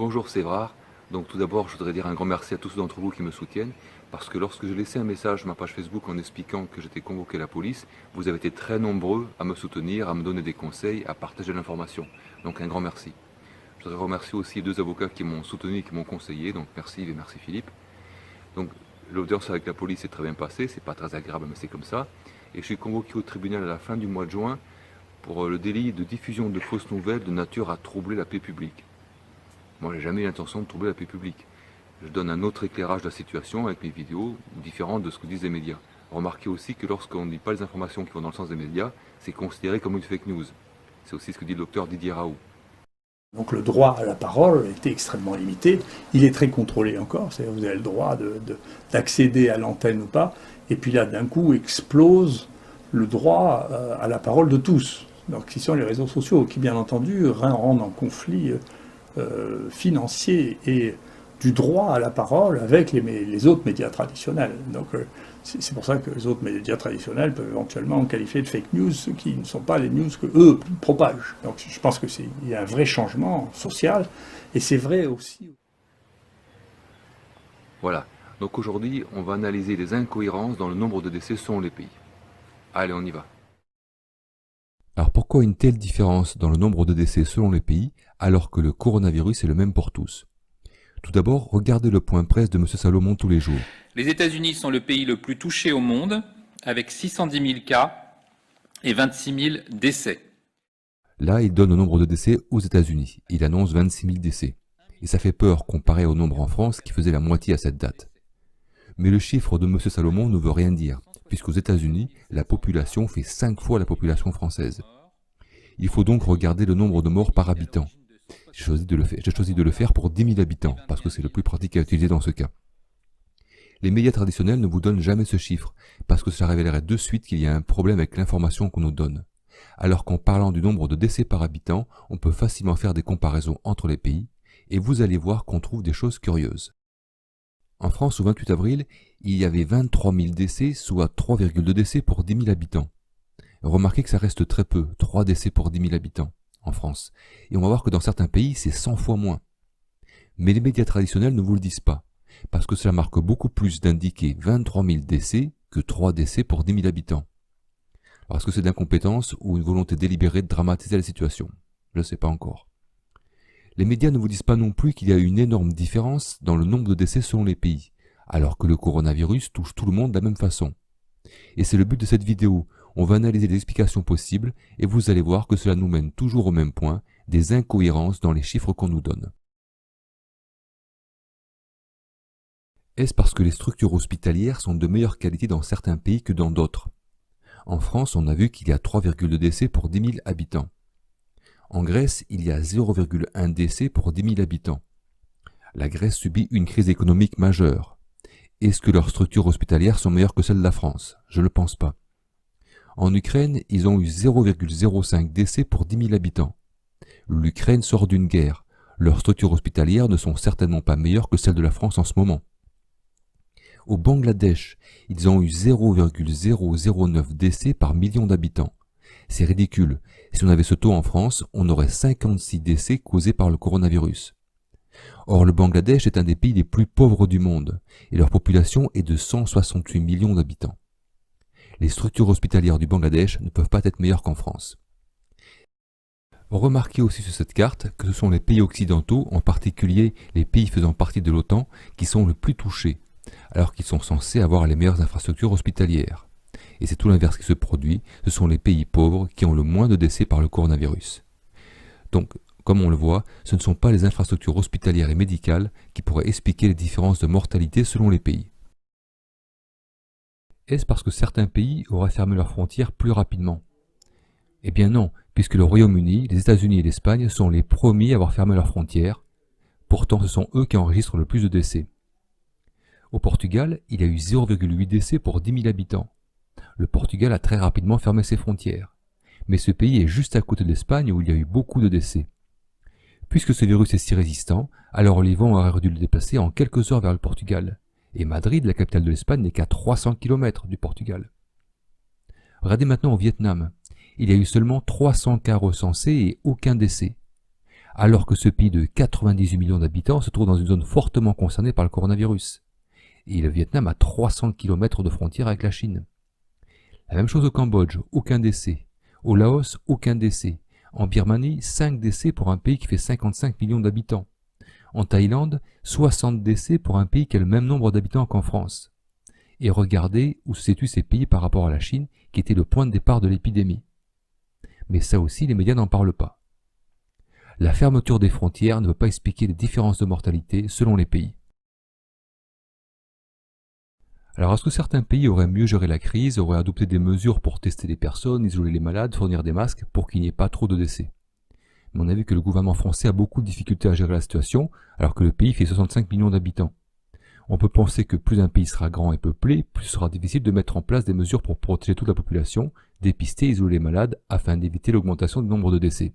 Bonjour Sévrard, donc tout d'abord je voudrais dire un grand merci à tous d'entre vous qui me soutiennent, parce que lorsque j'ai laissé un message sur ma page Facebook en expliquant que j'étais convoqué à la police, vous avez été très nombreux à me soutenir, à me donner des conseils, à partager l'information. Donc un grand merci. Je voudrais remercier aussi les deux avocats qui m'ont soutenu et qui m'ont conseillé, donc merci Yves et merci Philippe. Donc l'audience avec la police s'est très bien passée, c'est pas très agréable mais c'est comme ça. Et je suis convoqué au tribunal à la fin du mois de juin pour le délit de diffusion de fausses nouvelles de nature à troubler la paix publique. Moi, j'ai jamais eu l'intention de troubler la paix publique. Je donne un autre éclairage de la situation avec mes vidéos, différentes de ce que disent les médias. Remarquez aussi que lorsqu'on ne dit pas les informations qui vont dans le sens des médias, c'est considéré comme une fake news. C'est aussi ce que dit le docteur Didier Raoult. Donc le droit à la parole était extrêmement limité. Il est très contrôlé encore, c'est-à-dire vous avez le droit d'accéder à l'antenne ou pas. Et puis là, d'un coup, explose le droit à la parole de tous. Donc qui sont les réseaux sociaux, qui bien entendu rendent en conflit financier et du droit à la parole avec les autres médias traditionnels. Donc c'est pour ça que les autres médias traditionnels peuvent éventuellement qualifier de fake news ceux qui ne sont pas les news que eux propagent. Donc je pense qu'il y a un vrai changement social et c'est vrai aussi. Voilà, donc aujourd'hui on va analyser les incohérences dans le nombre de décès selon les pays. Allez, on y va. Alors pourquoi une telle différence dans le nombre de décès selon les pays alors que le coronavirus est le même pour tous? Tout d'abord, regardez le point presse de M. Salomon tous les jours. Les États-Unis sont le pays le plus touché au monde, avec 610 000 cas et 26 000 décès. Là, il donne le nombre de décès aux États-Unis. Il annonce 26 000 décès. Et ça fait peur comparé au nombre en France qui faisait la moitié à cette date. Mais le chiffre de M. Salomon ne veut rien dire, puisqu'aux États-Unis, la population fait 5 fois la population française. Il faut donc regarder le nombre de morts par habitant. J'ai choisi de le faire pour 10 000 habitants, parce que c'est le plus pratique à utiliser dans ce cas. Les médias traditionnels ne vous donnent jamais ce chiffre, parce que ça révélerait de suite qu'il y a un problème avec l'information qu'on nous donne. Alors qu'en parlant du nombre de décès par habitant, on peut facilement faire des comparaisons entre les pays, et vous allez voir qu'on trouve des choses curieuses. En France, au 28 avril, il y avait 23 000 décès, soit 3,2 décès pour 10 000 habitants. Remarquez que ça reste très peu, 3 décès pour 10 000 habitants en France. Et on va voir que dans certains pays, c'est 100 fois moins. Mais les médias traditionnels ne vous le disent pas, parce que cela marque beaucoup plus d'indiquer 23 000 décès que 3 décès pour 10 000 habitants. Alors est-ce que c'est d'incompétence ou une volonté délibérée de dramatiser la situation? Je ne sais pas encore. Les médias ne vous disent pas non plus qu'il y a une énorme différence dans le nombre de décès selon les pays, alors que le coronavirus touche tout le monde de la même façon. Et c'est le but de cette vidéo. On va analyser les explications possibles et vous allez voir que cela nous mène toujours au même point, des incohérences dans les chiffres qu'on nous donne. Est-ce parce que les structures hospitalières sont de meilleure qualité dans certains pays que dans d'autres? En France, on a vu qu'il y a 3,2 décès pour 10 000 habitants. En Grèce, il y a 0,1 décès pour 10 000 habitants. La Grèce subit une crise économique majeure. Est-ce que leurs structures hospitalières sont meilleures que celles de la France? Je ne le pense pas. En Ukraine, ils ont eu 0,05 décès pour 10 000 habitants. L'Ukraine sort d'une guerre. Leurs structures hospitalières ne sont certainement pas meilleures que celles de la France en ce moment. Au Bangladesh, ils ont eu 0,009 décès par million d'habitants. C'est ridicule. Si on avait ce taux en France, on aurait 56 décès causés par le coronavirus. Or, le Bangladesh est un des pays les plus pauvres du monde, et leur population est de 168 millions d'habitants. Les structures hospitalières du Bangladesh ne peuvent pas être meilleures qu'en France. Remarquez aussi sur cette carte que ce sont les pays occidentaux, en particulier les pays faisant partie de l'OTAN, qui sont le plus touchés, alors qu'ils sont censés avoir les meilleures infrastructures hospitalières. Et c'est tout l'inverse qui se produit, ce sont les pays pauvres qui ont le moins de décès par le coronavirus. Donc, comme on le voit, ce ne sont pas les infrastructures hospitalières et médicales qui pourraient expliquer les différences de mortalité selon les pays. Est-ce parce que certains pays auraient fermé leurs frontières plus rapidement? Eh bien non, puisque le Royaume-Uni, les États-Unis et l'Espagne sont les premiers à avoir fermé leurs frontières. Pourtant, ce sont eux qui enregistrent le plus de décès. Au Portugal, il y a eu 0,8 décès pour 10 000 habitants. Le Portugal a très rapidement fermé ses frontières. Mais ce pays est juste à côté de l'Espagne où il y a eu beaucoup de décès. Puisque ce virus est si résistant, alors les vents auraient dû le déplacer en quelques heures vers le Portugal. Et Madrid, la capitale de l'Espagne, n'est qu'à 300 km du Portugal. Regardez maintenant au Vietnam. Il y a eu seulement 300 cas recensés et aucun décès. alors que ce pays de 98 millions d'habitants se trouve dans une zone fortement concernée par le coronavirus. Et le Vietnam a 300 km de frontière avec la Chine. La même chose au Cambodge, aucun décès. Au Laos, aucun décès. En Birmanie, 5 décès pour un pays qui fait 55 millions d'habitants. En Thaïlande, 60 décès pour un pays qui a le même nombre d'habitants qu'en France. Et regardez où se situent ces pays par rapport à la Chine, qui était le point de départ de l'épidémie. Mais ça aussi, les médias n'en parlent pas. La fermeture des frontières ne peut pas expliquer les différences de mortalité selon les pays. Alors, est-ce que certains pays auraient mieux géré la crise, auraient adopté des mesures pour tester les personnes, isoler les malades, fournir des masques pour qu'il n'y ait pas trop de décès? Mais on a vu que le gouvernement français a beaucoup de difficultés à gérer la situation, alors que le pays fait 65 millions d'habitants. On peut penser que plus un pays sera grand et peuplé, plus ce sera difficile de mettre en place des mesures pour protéger toute la population, dépister et isoler les malades afin d'éviter l'augmentation du nombre de décès.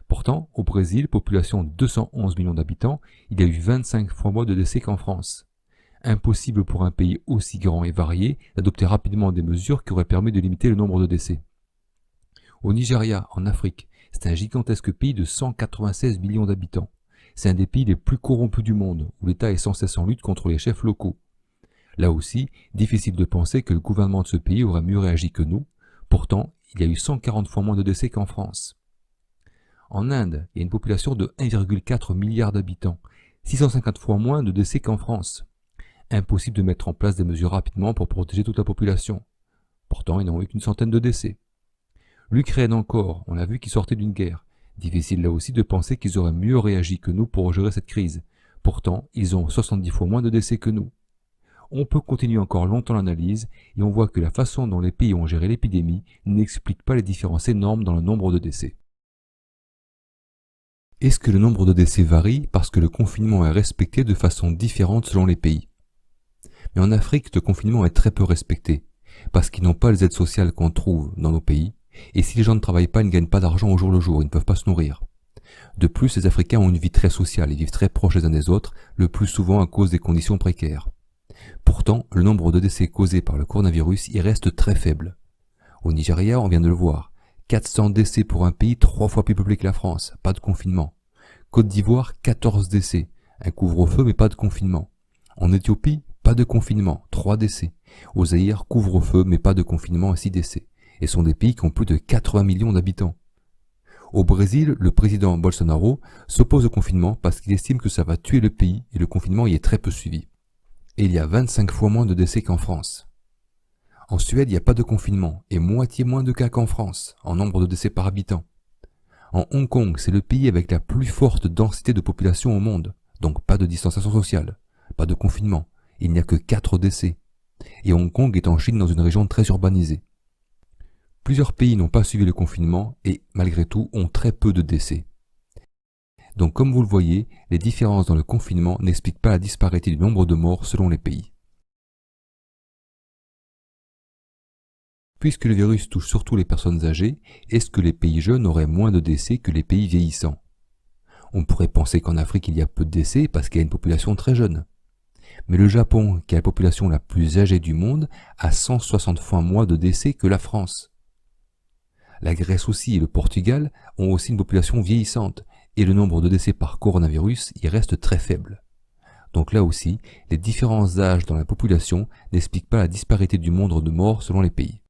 Pourtant, au Brésil, population de 211 millions d'habitants, il y a eu 25 fois moins de décès qu'en France. Impossible pour un pays aussi grand et varié d'adopter rapidement des mesures qui auraient permis de limiter le nombre de décès. Au Nigeria, en Afrique, c'est un gigantesque pays de 196 millions d'habitants. C'est un des pays les plus corrompus du monde, où l'État est sans cesse en lutte contre les chefs locaux. Là aussi, difficile de penser que le gouvernement de ce pays aurait mieux réagi que nous. Pourtant, il y a eu 140 fois moins de décès qu'en France. En Inde, il y a une population de 1,4 milliard d'habitants, 650 fois moins de décès qu'en France. Impossible de mettre en place des mesures rapidement pour protéger toute la population. Pourtant, ils n'ont eu qu'une centaine de décès. L'Ukraine encore, on a vu qu'ils sortaient d'une guerre. Difficile là aussi de penser qu'ils auraient mieux réagi que nous pour gérer cette crise. Pourtant, ils ont 70 fois moins de décès que nous. On peut continuer encore longtemps l'analyse et on voit que la façon dont les pays ont géré l'épidémie n'explique pas les différences énormes dans le nombre de décès. Est-ce que le nombre de décès varie parce que le confinement est respecté de façon différente selon les pays? Mais en Afrique, le confinement est très peu respecté, parce qu'ils n'ont pas les aides sociales qu'on trouve dans nos pays, et si les gens ne travaillent pas, ils ne gagnent pas d'argent au jour le jour, ils ne peuvent pas se nourrir. De plus, les Africains ont une vie très sociale, ils vivent très proches les uns des autres, le plus souvent à cause des conditions précaires. Pourtant, le nombre de décès causés par le coronavirus y reste très faible. Au Nigeria, on vient de le voir, 400 décès pour un pays 3 fois plus peuplé que la France, pas de confinement. Côte d'Ivoire, 14 décès, un couvre-feu mais pas de confinement. En Éthiopie, pas de confinement, 3 décès. Au Zaïre, couvre-feu mais pas de confinement, 6 décès. Et sont des pays qui ont plus de 80 millions d'habitants. Au Brésil, le président Bolsonaro s'oppose au confinement parce qu'il estime que ça va tuer le pays et le confinement y est très peu suivi. Et il y a 25 fois moins de décès qu'en France. En Suède, il n'y a pas de confinement et moitié moins de cas qu'en France, en nombre de décès par habitant. En Hong Kong, c'est le pays avec la plus forte densité de population au monde, donc pas de distanciation sociale, pas de confinement, il n'y a que 4 décès. Et Hong Kong est en Chine dans une région très urbanisée. Plusieurs pays n'ont pas suivi le confinement et, malgré tout, ont très peu de décès. Donc comme vous le voyez, les différences dans le confinement n'expliquent pas la disparité du nombre de morts selon les pays. Puisque le virus touche surtout les personnes âgées, est-ce que les pays jeunes auraient moins de décès que les pays vieillissants? On pourrait penser qu'en Afrique il y a peu de décès parce qu'il y a une population très jeune. Mais le Japon, qui a la population la plus âgée du monde, a 160 fois moins de décès que la France. La Grèce aussi et le Portugal ont aussi une population vieillissante, et le nombre de décès par coronavirus y reste très faible. Donc là aussi, les différences d'âge dans la population n'expliquent pas la disparité du nombre de morts selon les pays.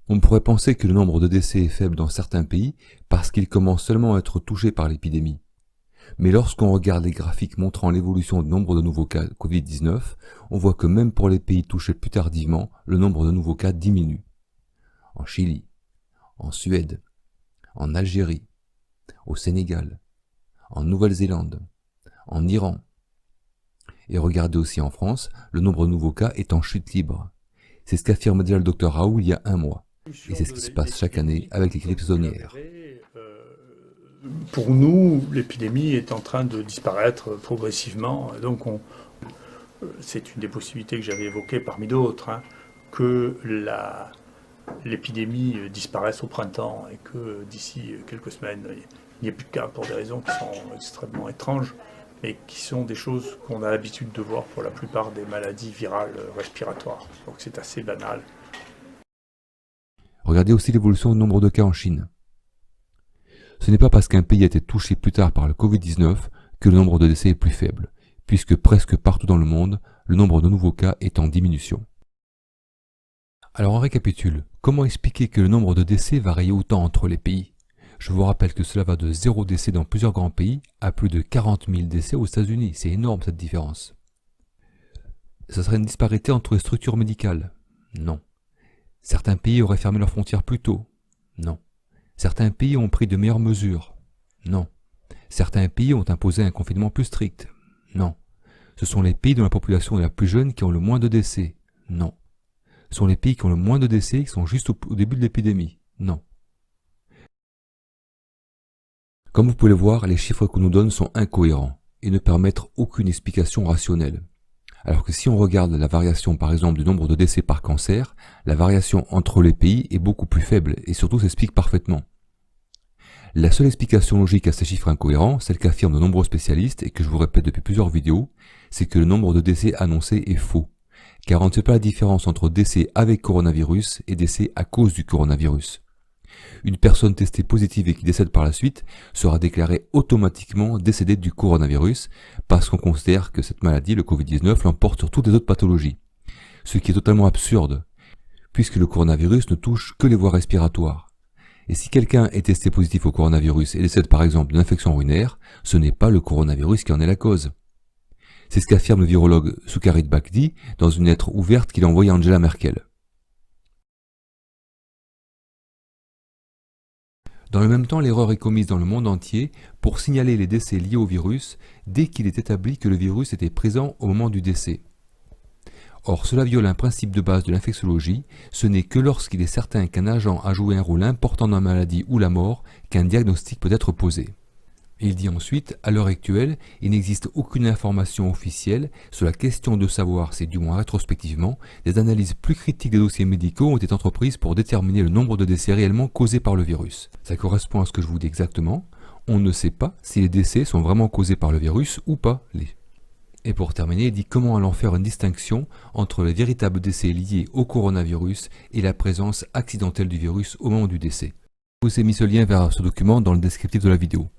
On pourrait penser que le nombre de décès est faible dans certains pays parce qu'ils commencent seulement à être touchés par l'épidémie. Mais lorsqu'on regarde les graphiques montrant l'évolution du nombre de nouveaux cas Covid-19, on voit que même pour les pays touchés plus tardivement, le nombre de nouveaux cas diminue. En Chili, en Suède, en Algérie, au Sénégal, en Nouvelle-Zélande, en Iran. Et regardez aussi en France, le nombre de nouveaux cas est en chute libre. C'est ce qu'affirme déjà le Dr Raoult il y a un mois. Et c'est ce qui se passe chaque année avec les grippes saisonnières. Pour nous, l'épidémie est en train de disparaître progressivement. Donc c'est une des possibilités que j'avais évoquées parmi d'autres, que l'épidémie disparaisse au printemps et que d'ici quelques semaines, il n'y ait plus de cas pour des raisons qui sont extrêmement étranges, mais qui sont des choses qu'on a l'habitude de voir pour la plupart des maladies virales respiratoires. Donc c'est assez banal. Regardez aussi l'évolution du nombre de cas en Chine. Ce n'est pas parce qu'un pays a été touché plus tard par le Covid-19 que le nombre de décès est plus faible, puisque presque partout dans le monde, le nombre de nouveaux cas est en diminution. Alors on récapitule, comment expliquer que le nombre de décès varie autant entre les pays? Je vous rappelle que cela va de 0 décès dans plusieurs grands pays à plus de 40 000 décès aux États-Unis. C'est énorme cette différence. Ça serait une disparité entre les structures médicales? Non. Certains pays auraient fermé leurs frontières plus tôt? Non. Certains pays ont pris de meilleures mesures? Non. Certains pays ont imposé un confinement plus strict? Non. Ce sont les pays dont la population est la plus jeune qui ont le moins de décès? Non. Ce sont les pays qui ont le moins de décès qui sont juste au début de l'épidémie? Non. Comme vous pouvez le voir, les chiffres qu'on nous donne sont incohérents et ne permettent aucune explication rationnelle. Alors que si on regarde la variation par exemple du nombre de décès par cancer, la variation entre les pays est beaucoup plus faible et surtout s'explique parfaitement. La seule explication logique à ces chiffres incohérents, celle qu'affirment de nombreux spécialistes et que je vous répète depuis plusieurs vidéos, c'est que le nombre de décès annoncé est faux. Car on ne fait pas la différence entre décès avec coronavirus et décès à cause du coronavirus. Une personne testée positive et qui décède par la suite sera déclarée automatiquement décédée du coronavirus parce qu'on considère que cette maladie, le Covid-19, l'emporte sur toutes les autres pathologies. Ce qui est totalement absurde, puisque le coronavirus ne touche que les voies respiratoires. Et si quelqu'un est testé positif au coronavirus et décède par exemple d'une infection urinaire, ce n'est pas le coronavirus qui en est la cause. C'est ce qu'affirme le virologue Sucharit Bhakdi dans une lettre ouverte qu'il a envoyée à Angela Merkel. Dans le même temps, l'erreur est commise dans le monde entier pour signaler les décès liés au virus dès qu'il est établi que le virus était présent au moment du décès. Or, cela viole un principe de base de l'infectiologie, ce n'est que lorsqu'il est certain qu'un agent a joué un rôle important dans la maladie ou la mort qu'un diagnostic peut être posé. Il dit ensuite, à l'heure actuelle, il n'existe aucune information officielle sur la question de savoir si, du moins rétrospectivement, des analyses plus critiques des dossiers médicaux ont été entreprises pour déterminer le nombre de décès réellement causés par le virus. Ça correspond à ce que je vous dis exactement. On ne sait pas si les décès sont vraiment causés par le virus ou pas. Et pour terminer, il dit comment allons faire une distinction entre les véritables décès liés au coronavirus et la présence accidentelle du virus au moment du décès. Je vous ai mis ce lien vers ce document dans le descriptif de la vidéo.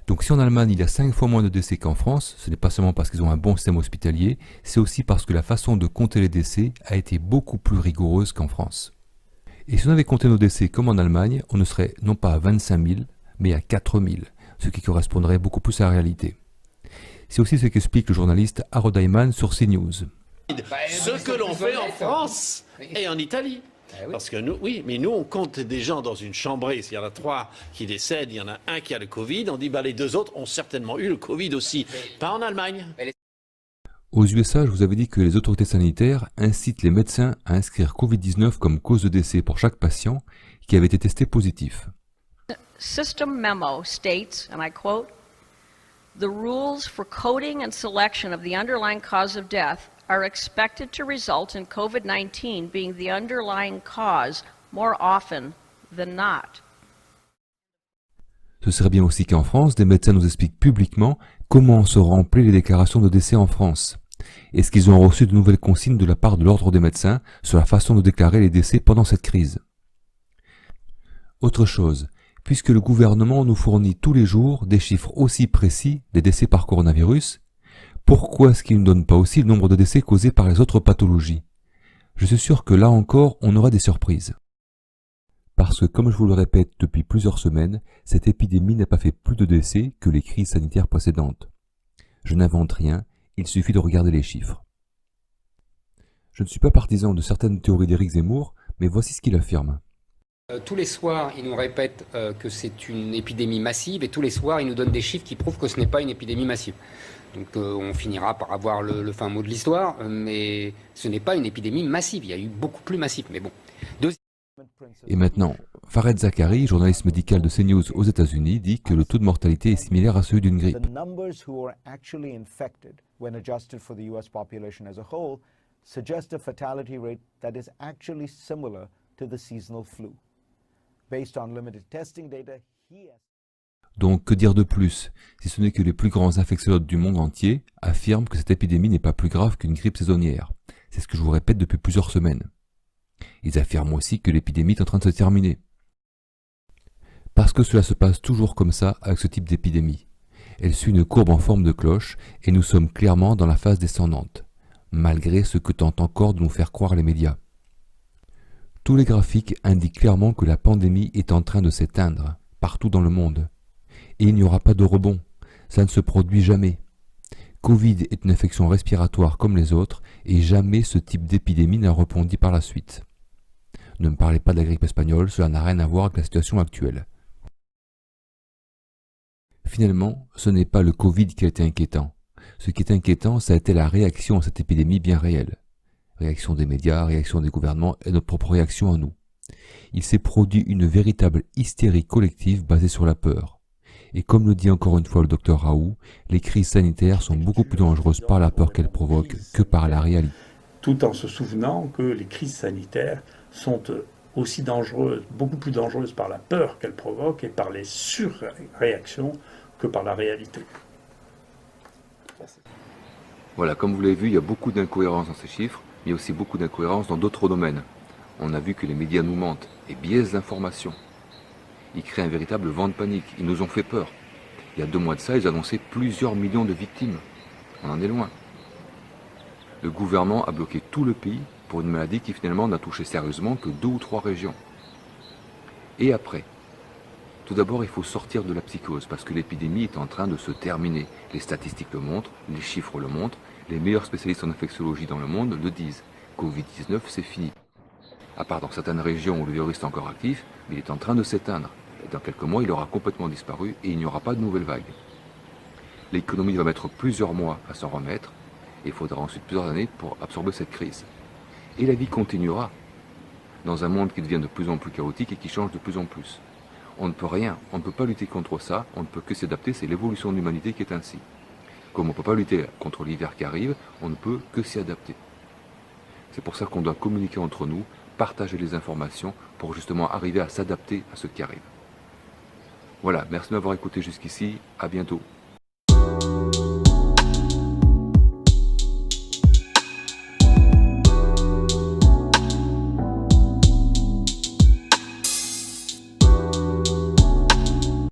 Donc si en Allemagne il y a 5 fois moins de décès qu'en France, ce n'est pas seulement parce qu'ils ont un bon système hospitalier, c'est aussi parce que la façon de compter les décès a été beaucoup plus rigoureuse qu'en France. Et si on avait compté nos décès comme en Allemagne, on ne serait non pas à 25 000, mais à 4 000, ce qui correspondrait beaucoup plus à la réalité. C'est aussi ce qu'explique le journaliste Harold Iman sur CNews. Ce que l'on fait en France et en Italie. Parce que nous, oui, mais nous on compte des gens dans une chambrée, s'il y en a 3 qui décèdent, il y en a un qui a le Covid, on dit bah les 2 autres ont certainement eu le Covid aussi, pas en Allemagne. Aux USA, je vous avais dit que les autorités sanitaires incitent les médecins à inscrire Covid-19 comme cause de décès pour chaque patient qui avait été testé positif. System memo states, and I quote, "The rules for coding and selection of the underlying cause of death are expected to result in COVID-19 being the underlying cause more often than not." Ce serait bien aussi qu'en France, des médecins nous expliquent publiquement comment se remplissent les déclarations de décès en France. Est-ce qu'ils ont reçu de nouvelles consignes de la part de l'ordre des médecins sur la façon de déclarer les décès pendant cette crise? Autre chose, puisque le gouvernement nous fournit tous les jours des chiffres aussi précis des décès par coronavirus, pourquoi est-ce qu'il ne donne pas aussi le nombre de décès causés par les autres pathologies? Je suis sûr que là encore, on aura des surprises. Parce que, comme je vous le répète depuis plusieurs semaines, cette épidémie n'a pas fait plus de décès que les crises sanitaires précédentes. Je n'invente rien, il suffit de regarder les chiffres. Je ne suis pas partisan de certaines théories d'Éric Zemmour, mais voici ce qu'il affirme. Tous les soirs, il nous répète que c'est une épidémie massive et tous les soirs, il nous donne des chiffres qui prouvent que ce n'est pas une épidémie massive. Donc on finira par avoir le fin mot de l'histoire, mais ce n'est pas une épidémie massive. Il y a eu beaucoup plus massif, mais bon. Et maintenant, Fareed Zakaria, journaliste médical de CNews aux États-Unis, dit que le taux de mortalité est similaire à celui d'une grippe. Donc, que dire de plus, si ce n'est que les plus grands infectiologues du monde entier affirment que cette épidémie n'est pas plus grave qu'une grippe saisonnière. C'est ce que je vous répète depuis plusieurs semaines. Ils affirment aussi que l'épidémie est en train de se terminer. Parce que cela se passe toujours comme ça avec ce type d'épidémie. Elle suit une courbe en forme de cloche et nous sommes clairement dans la phase descendante, malgré ce que tentent encore de nous faire croire les médias. Tous les graphiques indiquent clairement que la pandémie est en train de s'éteindre, partout dans le monde. Et il n'y aura pas de rebond, ça ne se produit jamais. Covid est une infection respiratoire comme les autres et jamais ce type d'épidémie n'a rebondi par la suite. Ne me parlez pas de la grippe espagnole, cela n'a rien à voir avec la situation actuelle. Finalement, ce n'est pas le Covid qui a été inquiétant. Ce qui est inquiétant, ça a été la réaction à cette épidémie bien réelle. Réaction des médias, réaction des gouvernements et notre propre réaction à nous. Il s'est produit une véritable hystérie collective basée sur la peur. Et comme le dit encore une fois le docteur Raoult, les crises sanitaires sont beaucoup plus dangereuses par la peur qu'elles provoquent que par la réalité. Tout en se souvenant que les crises sanitaires sont aussi dangereuses, beaucoup plus dangereuses par la peur qu'elles provoquent et par les surréactions que par la réalité. Voilà, comme vous l'avez vu, il y a beaucoup d'incohérences dans ces chiffres, mais il y a aussi beaucoup d'incohérences dans d'autres domaines. On a vu que les médias nous mentent et biaisent l'information. Ils créent un véritable vent de panique, ils nous ont fait peur. Il y a 2 mois de ça, ils annonçaient plusieurs millions de victimes. On en est loin. Le gouvernement a bloqué tout le pays pour une maladie qui finalement n'a touché sérieusement que 2 ou 3 régions. Et après ? Tout d'abord, il faut sortir de la psychose parce que l'épidémie est en train de se terminer. Les statistiques le montrent, les chiffres le montrent, les meilleurs spécialistes en infectiologie dans le monde le disent. Covid-19, c'est fini. À part dans certaines régions où le virus est encore actif, mais il est en train de s'éteindre. Et dans quelques mois, il aura complètement disparu et il n'y aura pas de nouvelle vague. L'économie va mettre plusieurs mois à s'en remettre et il faudra ensuite plusieurs années pour absorber cette crise. Et la vie continuera dans un monde qui devient de plus en plus chaotique et qui change de plus en plus. On ne peut rien, on ne peut pas lutter contre ça, on ne peut que s'adapter, c'est l'évolution de l'humanité qui est ainsi. Comme on ne peut pas lutter contre l'hiver qui arrive, on ne peut que s'y adapter. C'est pour ça qu'on doit communiquer entre nous, partager les informations pour justement arriver à s'adapter à ce qui arrive. Voilà, merci de m'avoir écouté jusqu'ici, à bientôt.